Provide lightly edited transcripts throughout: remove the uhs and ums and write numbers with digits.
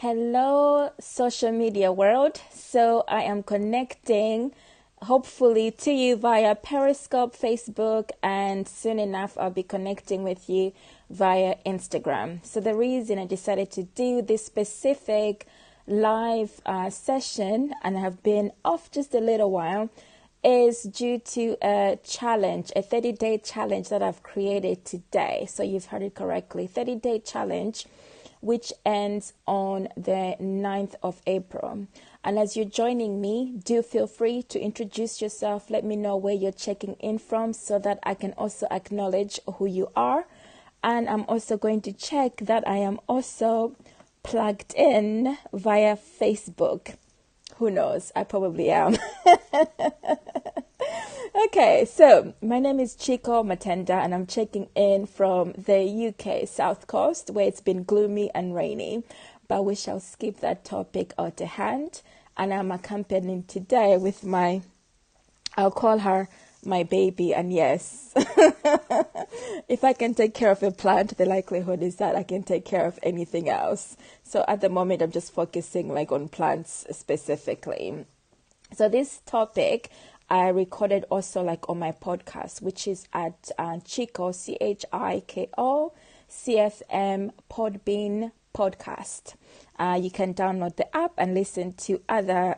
Hello, social media world. So I am connecting, hopefully, to you via Periscope, Facebook, and soon enough I'll be connecting with you via Instagram. So the reason I decided to do this specific live session, and have been off just a little while, is due to a challenge, a 30-day challenge that I've created today. So you've heard it correctly, 30-day challenge, which ends on the 9th of April. And as you're joining me, do feel free to introduce yourself. Let me know where you're checking in from so that I can also acknowledge who you are. And I'm also going to check that I am also plugged in via Facebook. Who knows? I probably am. Okay, so my name is Chico Matenda and I'm checking in from the UK South Coast where it's been gloomy and rainy, but we shall skip that topic out to hand. And I'm accompanied today with I'll call her my baby, and yes, if I can take care of a plant, the likelihood is that I can take care of anything else. So at the moment, I'm just focusing on plants specifically. So this topic I recorded also on my podcast, which is at Chico, CHIKO, CfM Podbean podcast. You can download the app and listen to other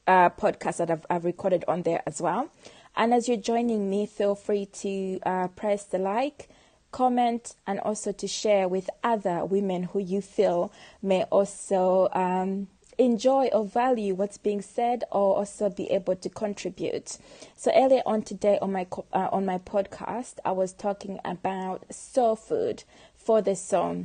podcasts that I've recorded on there as well. And as you're joining me, feel free to press the like, comment, and also to share with other women who you feel may also enjoy or value what's being said, or also be able to contribute. So earlier on today on my podcast, I was talking about soul food for the soul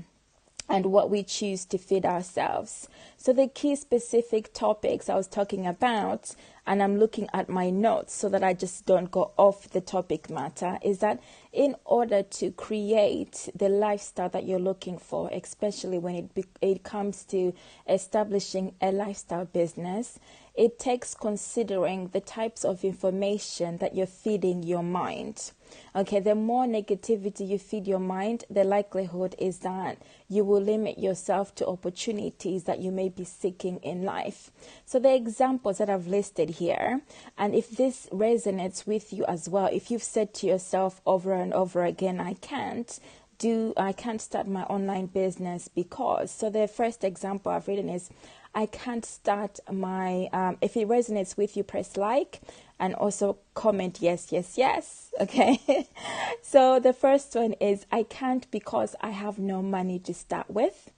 and what we choose to feed ourselves. So the key specific topics I was talking about, and I'm looking at my notes so that I just don't go off the topic matter, is that in order to create the lifestyle that you're looking for, especially when it comes to establishing a lifestyle business, it takes considering the types of information that you're feeding your mind. Okay, the more negativity you feed your mind, the likelihood is that you will limit yourself to opportunities that you may be seeking in life. So the examples that I've listed here, and if this resonates with you as well, if you've said to yourself over and over again, I can't start my online business because, so the first example I've written is, I can't start my, if it resonates with you, press like and also comment yes, yes, yes. Okay. So the first one is, I can't because I have no money to start with.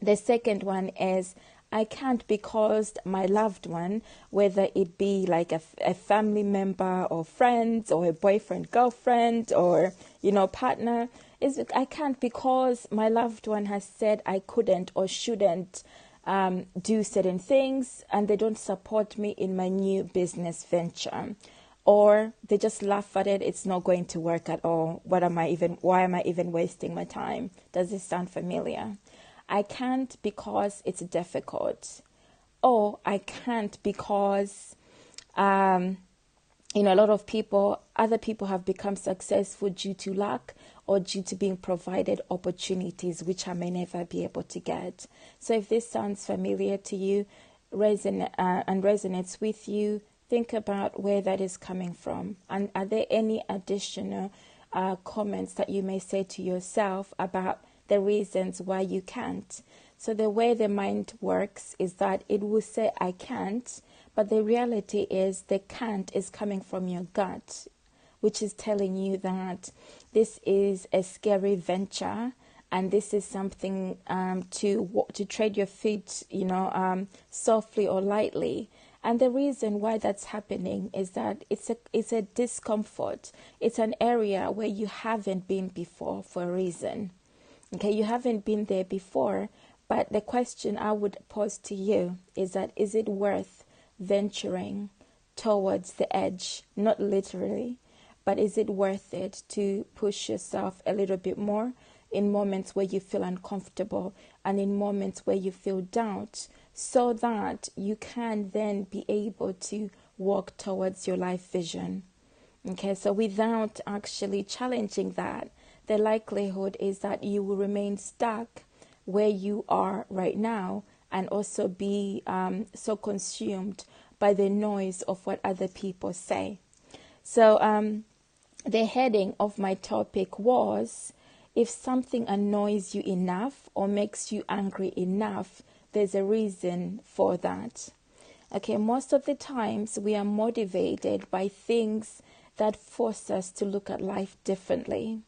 The second one is, I can't because my loved one, whether it be a family member or friends or a boyfriend, girlfriend, or, partner, I can't because my loved one has said I couldn't or shouldn't do certain things, and they don't support me in my new business venture, or they just laugh at it. It's not going to work at all. Why am I even wasting my time? Does this sound familiar? I can't because it's difficult, or I can't because a lot of other people have become successful due to luck or due to being provided opportunities which I may never be able to get. So if this sounds familiar to you and resonates with you, think about where that is coming from. And are there any additional comments that you may say to yourself about the reasons why you can't? So the way the mind works is that it will say, I can't, but the reality is the can't is coming from your gut, which is telling you that this is a scary venture and this is something to trade your feet, softly or lightly. And the reason why that's happening is that it's a discomfort. It's an area where you haven't been before for a reason. Okay, you haven't been there before, but the question I would pose to you is that, is it worth venturing towards the edge? Not literally, but is it worth it to push yourself a little bit more in moments where you feel uncomfortable and in moments where you feel doubt, so that you can then be able to walk towards your life vision? Okay, so without actually challenging that, the likelihood is that you will remain stuck where you are right now and also be so consumed by the noise of what other people say. So the heading of my topic was, if something annoys you enough or makes you angry enough, there's a reason for that. Okay, most of the times we are motivated by things that force us to look at life differently.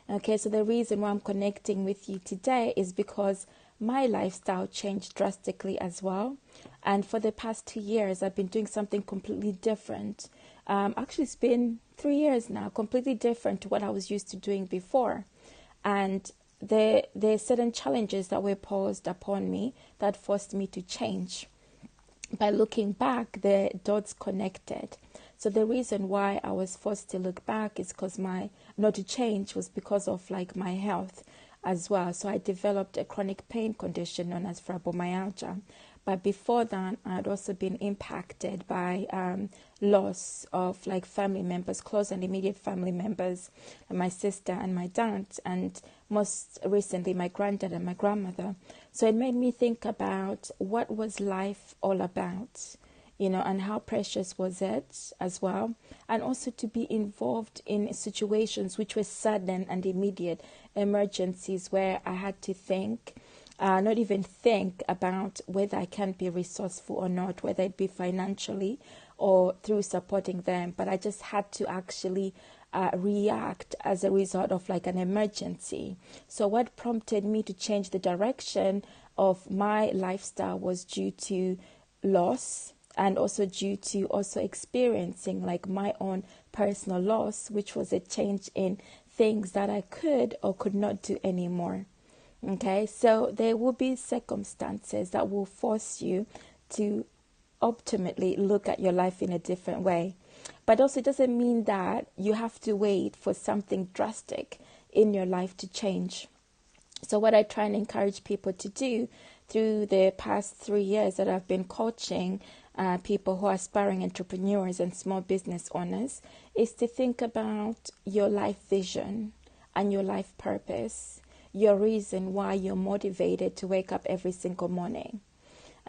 Okay, so the reason why I'm connecting with you today is because my lifestyle changed drastically as well. And for the past 2 years, I've been doing something completely different. Actually, it's been 3 years now, completely different to what I was used to doing before. And there are certain challenges that were posed upon me that forced me to change. By looking back, the dots connected. So the reason why I was forced to look back is because not to change was because of my health as well. So I developed a chronic pain condition known as fibromyalgia. But before that, I had also been impacted by loss of family members, close and immediate family members, my sister and my dad, and most recently my granddad and my grandmother. So it made me think about what was life all about, and how precious was it as well. And also to be involved in situations which were sudden and immediate emergencies where I had to not even think about whether I can be resourceful or not, whether it be financially or through supporting them. But I just had to actually react as a result of an emergency. So what prompted me to change the direction of my lifestyle was due to loss, and also due to also experiencing my own personal loss, which was a change in things that I could or could not do anymore. Okay, so there will be circumstances that will force you to ultimately look at your life in a different way. But also it doesn't mean that you have to wait for something drastic in your life to change. So what I try and encourage people to do through the past 3 years that I've been coaching people who are aspiring entrepreneurs and small business owners is to think about your life vision and your life purpose, your reason why you're motivated to wake up every single morning.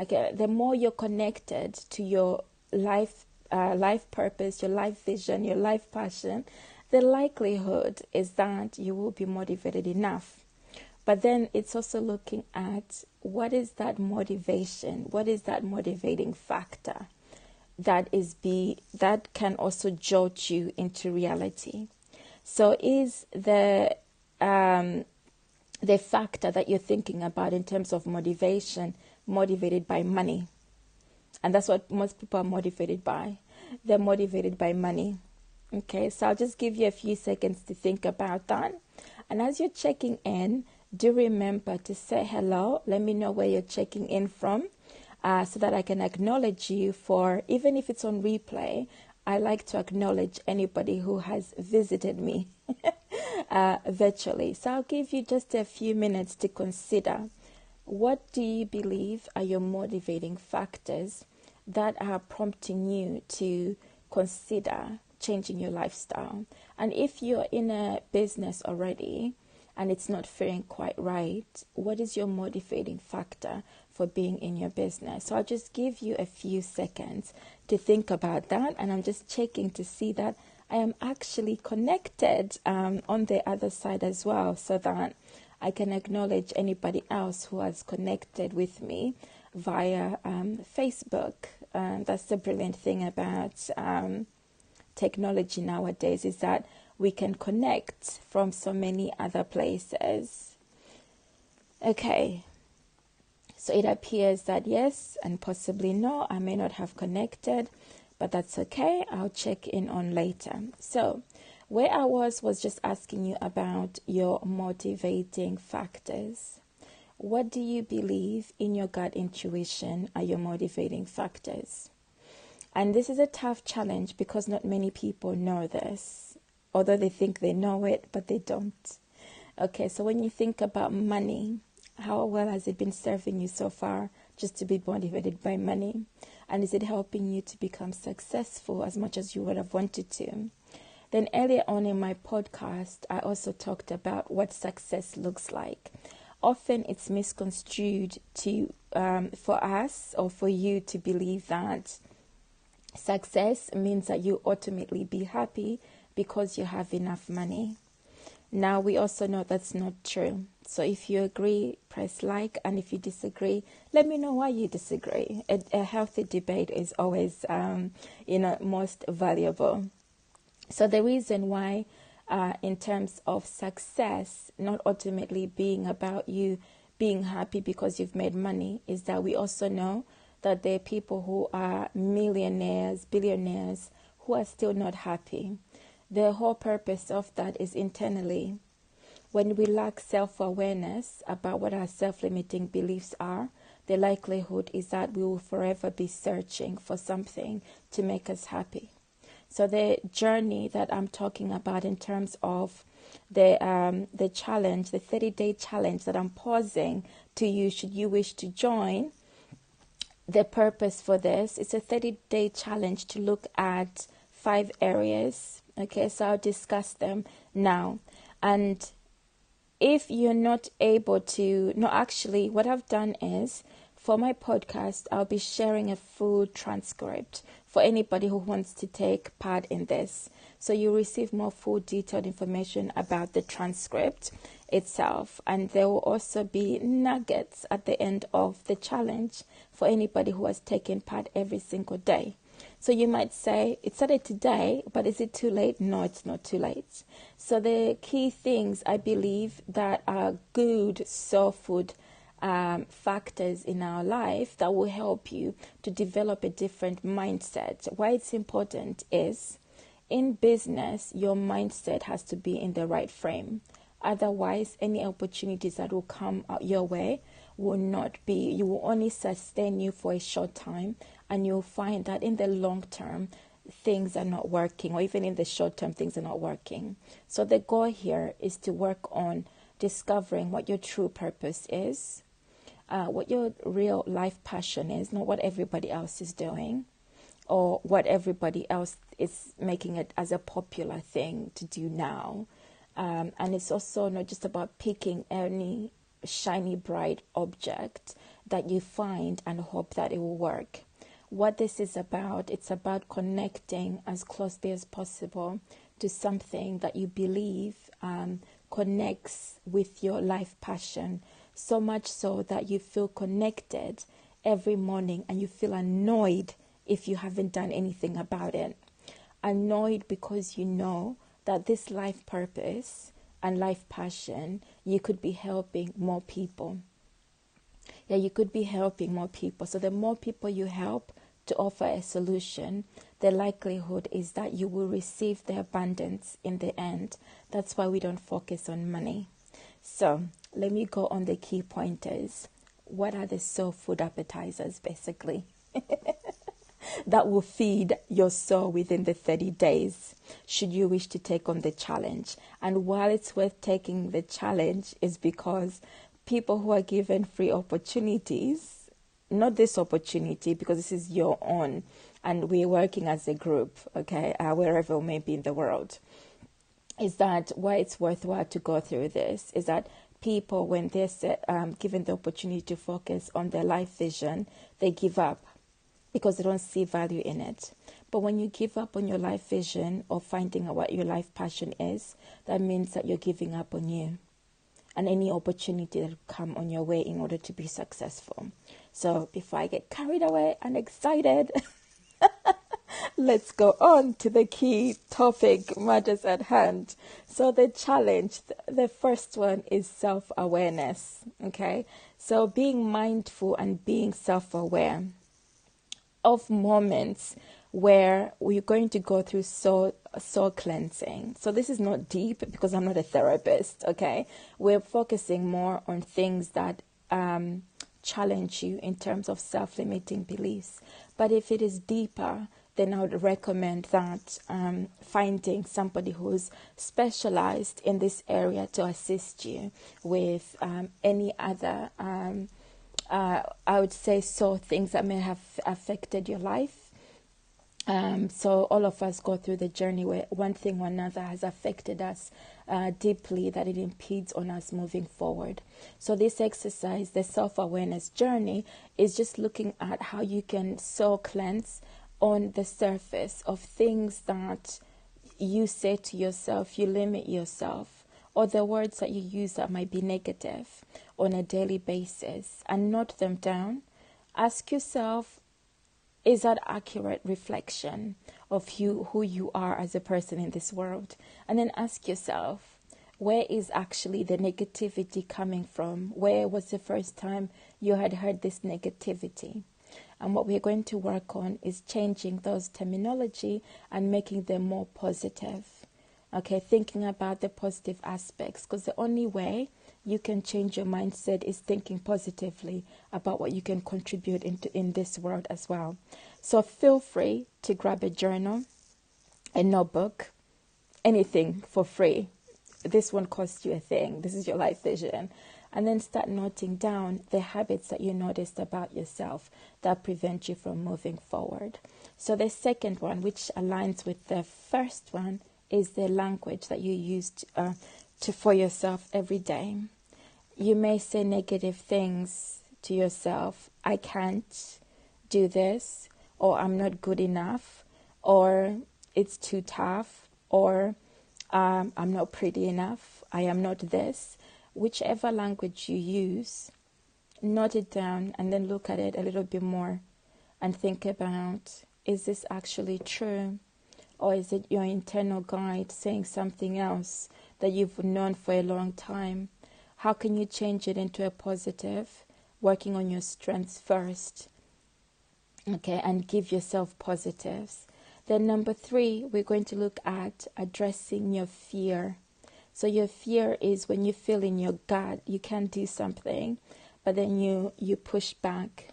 Okay, the more you're connected to your life purpose, your life vision, your life passion, the likelihood is that you will be motivated enough. But then it's also looking at what is that motivation, what is that motivating factor that can also jolt you into reality. So is the factor that you're thinking about in terms of motivation motivated by money? And that's what most people are motivated by. They're motivated by money. Okay, so I'll just give you a few seconds to think about that. And as you're checking in, do remember to say hello. Let me know where you're checking in from so that I can acknowledge you for, even if it's on replay, I like to acknowledge anybody who has visited me virtually. So I'll give you just a few minutes to consider, what do you believe are your motivating factors that are prompting you to consider changing your lifestyle? And if you're in a business already and it's not faring quite right, what is your motivating factor for being in your business? So I'll just give you a few seconds to think about that. And I'm just checking to see that I am actually connected on the other side as well, so that I can acknowledge anybody else who has connected with me via Facebook. That's the brilliant thing about technology nowadays, is that we can connect from so many other places. Okay, so it appears that yes and possibly no, I may not have connected, but that's okay. I'll check in on later. So where I was just asking you about your motivating factors. What do you believe in your gut intuition are your motivating factors? And this is a tough challenge because not many people know this, although they think they know it, but they don't. Okay, so when you think about money, how well has it been serving you so far just to be motivated by money? And is it helping you to become successful as much as you would have wanted to? Then earlier on in my podcast, I also talked about what success looks like. Often it's misconstrued to for us or for you to believe that success means that you ultimately be happy because you have enough money. Now, we also know that's not true. So if you agree, press like, and if you disagree, let me know why you disagree. A healthy debate is always, most valuable. So the reason why, in terms of success, not ultimately being about you being happy because you've made money, is that we also know that there are people who are millionaires, billionaires, who are still not happy. The whole purpose of that is internally. When we lack self-awareness about what our self-limiting beliefs are, the likelihood is that we will forever be searching for something to make us happy. So the journey that I'm talking about in terms of the challenge, the 30-day challenge that I'm pausing to you, should you wish to join, the purpose for this is a 30-day challenge to look at 5 areas. Okay, so I'll discuss them now. And if you're not able to, no, actually, what I've done is, for my podcast, I'll be sharing a full transcript for anybody who wants to take part in this. So you receive more full detailed information about the transcript itself. And there will also be nuggets at the end of the challenge for anybody who has taken part every single day. So you might say, it started today, but is it too late? No, it's not too late. So the key things I believe that are good soul food factors in our life that will help you to develop a different mindset. Why it's important is, in business, your mindset has to be in the right frame. Otherwise, any opportunities that will come out your way will not be, you will only sustain you for a short time, and you'll find that in the long term, things are not working, or even in the short term, things are not working. So the goal here is to work on discovering what your true purpose is, what your real life passion is, not what everybody else is doing, or what everybody else is making it as a popular thing to do now. And it's also not just about picking any shiny, bright object that you find and hope that it will work. What this is about, it's about connecting as closely as possible to something that you believe connects with your life passion, so much so that you feel connected every morning and you feel annoyed if you haven't done anything about it. Annoyed because you know that this life purpose and life passion, you could be helping more people. Yeah, you could be helping more people. So the more people you help to offer a solution, the likelihood is that you will receive the abundance in the end. That's why we don't focus on money. So let me go on the key pointers. What are the soul food appetizers, basically, that will feed your soul within the 30 days, should you wish to take on the challenge? And while it's worth taking the challenge is because people who are given free opportunities, not this opportunity, because this is your own, and we're working as a group, okay, wherever we may be in the world, is that why it's worthwhile to go through this is that people, when they're given the opportunity to focus on their life vision, they give up because they don't see value in it. But when you give up on your life vision or finding out what your life passion is, that means that you're giving up on you and any opportunity that will come on your way in order to be successful. So before I get carried away and excited, let's go on to the key topic, matters at hand. So the challenge, the first one is self-awareness, okay? So being mindful and being self-aware of moments where we're going to go through soul cleansing. So this is not deep because I'm not a therapist, okay? We're focusing more on things that challenge you in terms of self-limiting beliefs. But if it is deeper, then I would recommend that finding somebody who's specialized in this area to assist you with any other I would say things that may have affected your life So all of us go through the journey where one thing or another has affected us deeply, that it impedes on us moving forward. So this exercise, the self-awareness journey, is just looking at how you can cleanse on the surface of things that you say to yourself, you limit yourself, or the words that you use that might be negative on a daily basis, and note them down. Ask yourself, is that accurate reflection of who you are as a person in this world? And then ask yourself, where is actually the negativity coming from? Where was the first time you had heard this negativity? And what we're going to work on is changing those terminology and making them more positive. Okay, thinking about the positive aspects, because the only way you can change your mindset is thinking positively about what you can contribute in this world as well. So feel free to grab a journal, a notebook, anything for free. This won't cost you a thing. This is your life vision. And then start noting down the habits that you noticed about yourself that prevent you from moving forward. So the second one, which aligns with the first one, is the language that you use for yourself every day. You may say negative things to yourself. I can't do this, or I'm not good enough, or it's too tough, or I'm not pretty enough, I am not this. Whichever language you use, note it down and then look at it a little bit more and think about, is this actually true? Or is it your internal guide saying something else that you've known for a long time? How can you change it into a positive? Working on your strengths first, okay, and give yourself positives. Then number 3, we're going to look at addressing your fear. So your fear is when you feel in your gut you can't do something, but then you push back.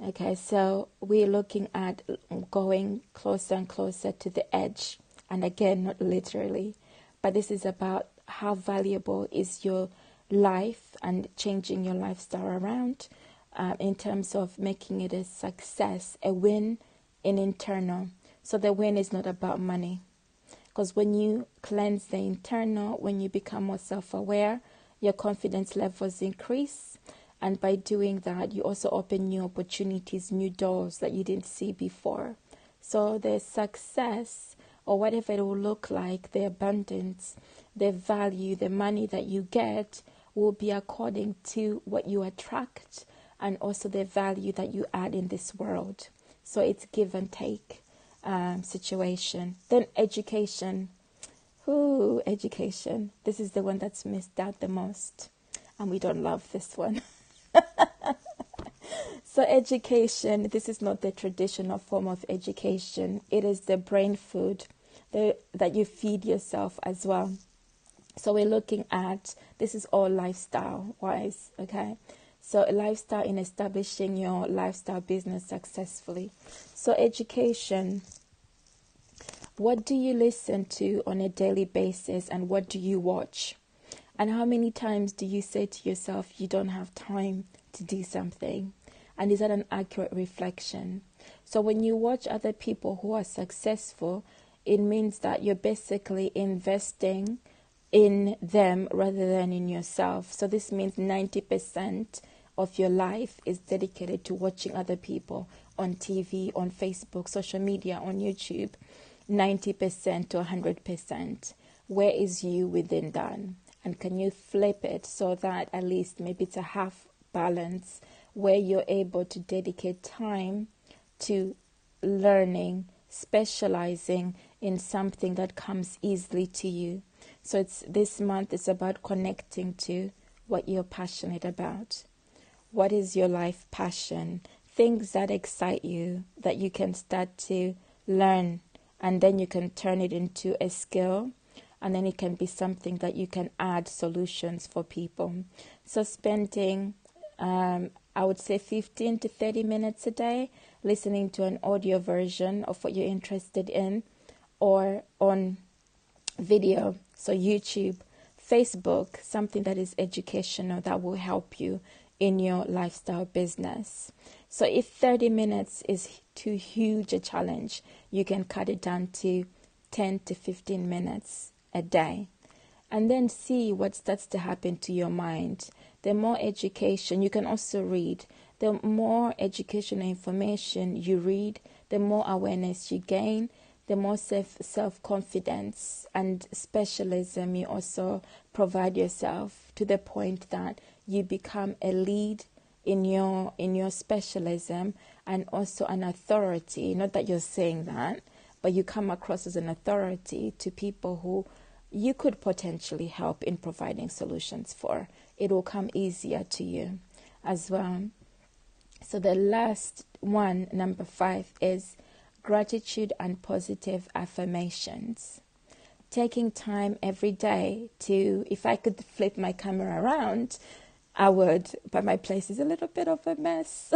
Okay, so we're looking at going closer and closer to the edge. And again, not literally, but this is about how valuable is your life and changing your lifestyle around in terms of making it a success, a win in internal. So the win is not about money. Because when you cleanse the internal, when you become more self-aware, your confidence levels increase. And by doing that, you also open new opportunities, new doors that you didn't see before. So the success, or whatever it will look like, the abundance, the value, the money that you get will be according to what you attract and also the value that you add in this world. So it's give and take situation. Then education. Ooh, education. This is the one that's missed out the most. And we don't love this one. So education, this is not the traditional form of education. It is the brain food that you feed yourself as well. So we're looking at, this is all lifestyle wise, okay? So a lifestyle in establishing your lifestyle business successfully. So education, what do you listen to on a daily basis and what do you watch? And how many times do you say to yourself, you don't have time to do something? And is that an accurate reflection? So when you watch other people who are successful, it means that you're basically investing in them rather than in yourself. So this means 90% of your life is dedicated to watching other people on TV, on Facebook, social media, on YouTube. 90% to 100%. Where is you within that? And can you flip it so that at least maybe it's a half balance where you're able to dedicate time to learning, specializing in something that comes easily to you. So this month is about connecting to what you're passionate about. What is your life passion? Things that excite you that you can start to learn, and then you can turn it into a skill, and then it can be something that you can add solutions for people. So spending I would say 15 to 30 minutes a day listening to an audio version of what you're interested in, or on video, so YouTube, Facebook, something that is educational that will help you in your lifestyle business. So if 30 minutes is too huge a challenge, you can cut it down to 10 to 15 minutes a day. And then see what starts to happen to your mind. The more education, you can also read. The more educational information you read, the more awareness you gain, the more self-confidence and specialism you also provide yourself, to the point that you become a lead in your specialism, and also an authority. Not that you're saying that, but you come across as an authority to people who you could potentially help in providing solutions for. It will come easier to you as well. So the last one, number 5, is gratitude and positive affirmations. Taking time every day to, if I could flip my camera around, I would, but my place is a little bit of a mess.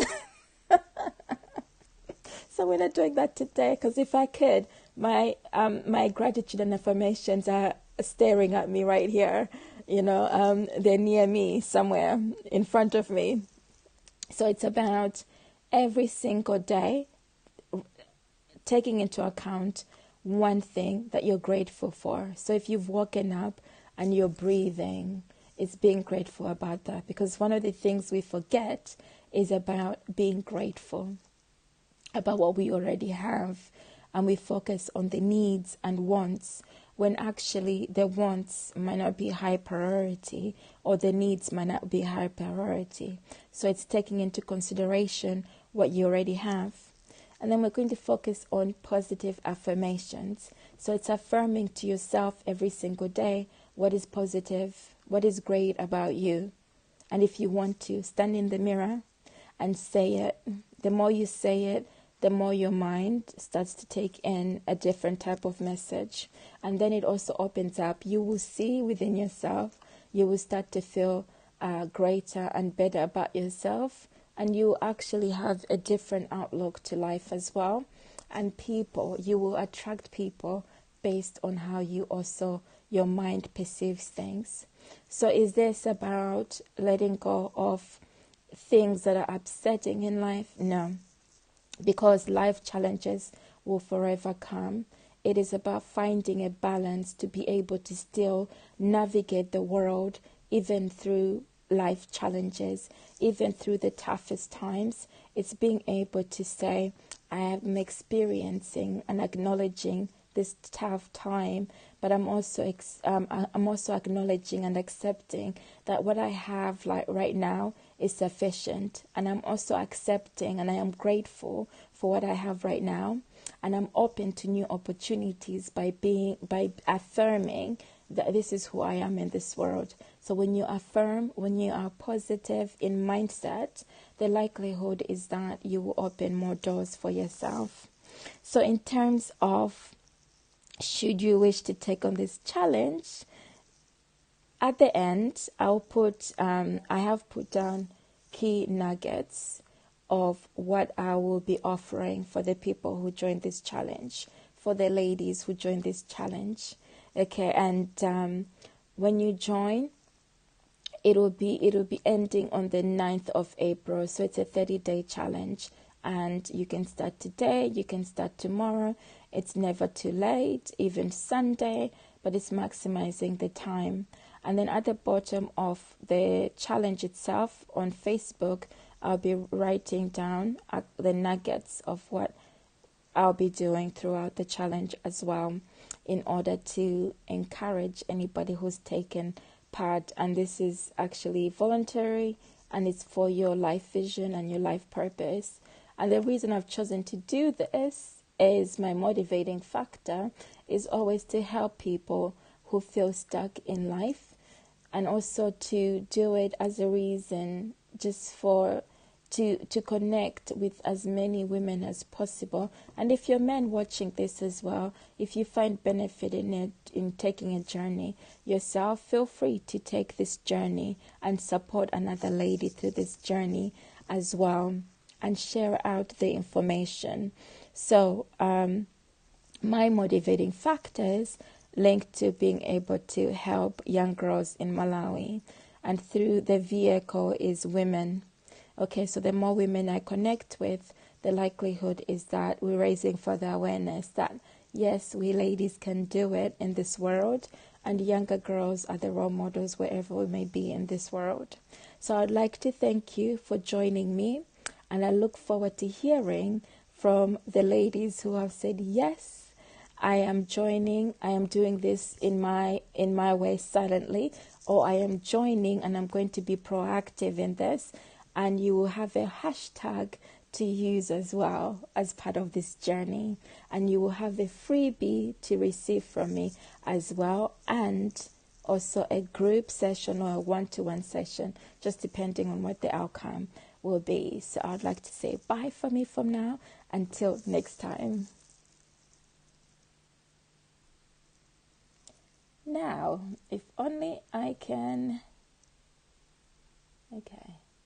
So we're not doing that today, because if I could, my gratitude and affirmations are staring at me right here. They're near me somewhere in front of me. So it's about every single day taking into account one thing that you're grateful for. So if you've woken up and you're breathing, it's being grateful about that. Because one of the things we forget is about being grateful about what we already have. And we focus on the needs and wants, when actually the wants might not be high priority, or the needs might not be high priority. So it's taking into consideration what you already have. And then we're going to focus on positive affirmations. So it's affirming to yourself every single day what is positive, what is great about you. And if you want to, stand in the mirror and say it. The more you say it, the more your mind starts to take in a different type of message. And then it also opens up. You will see within yourself, you will start to feel greater and better about yourself. And you actually have a different outlook to life as well. And people, you will attract people based on how your mind perceives things. So is this about letting go of things that are upsetting in life? No. Because life challenges will forever come. It is about finding a balance to be able to still navigate the world, even through life challenges, even through the toughest times. It's being able to say, I am experiencing and acknowledging this tough time, but I'm also acknowledging and accepting that what I have right now is sufficient, and I'm also accepting and I am grateful for what I have right now, and I'm open to new opportunities by affirming that this is who I am in this world. So when you affirm, when you are positive in mindset, the likelihood is that you will open more doors for yourself. So in terms of, should you wish to take on this challenge, at the end, I have put down key nuggets of what I will be offering for the people who join this challenge, for the ladies who join this challenge. Okay, and when you join, it'll be ending on the 9th of April. So it's a 30-day challenge. And you can start today, you can start tomorrow. It's never too late, even Sunday, but it's maximizing the time. And then at the bottom of the challenge itself on Facebook, I'll be writing down the nuggets of what I'll be doing throughout the challenge as well, in order to encourage anybody who's taken part. And this is actually voluntary, and it's for your life vision and your life purpose. And the reason I've chosen to do this is my motivating factor is always to help people who feel stuck in life, and also to do it as a reason just to connect with as many women as possible. And if you're men watching this as well, if you find benefit in it, in taking a journey yourself, feel free to take this journey and support another lady through this journey as well, and share out the information. So my motivating factors linked to being able to help young girls in Malawi. and through the vehicle is women. Okay, so the more women I connect with, the likelihood is that we're raising further awareness that yes, we ladies can do it in this world, and younger girls are the role models wherever we may be in this world. So I'd like to thank you for joining me, and I look forward to hearing from the ladies who have said yes, I am joining, I am doing this in my way silently, or I am joining and I'm going to be proactive in this. And you will have a hashtag to use as well as part of this journey. And you will have a freebie to receive from me as well, and also a group session or a one-to-one session, just depending on what the outcome will be. So I'd like to say bye for me from now until next time. Now, if only I can... Okay.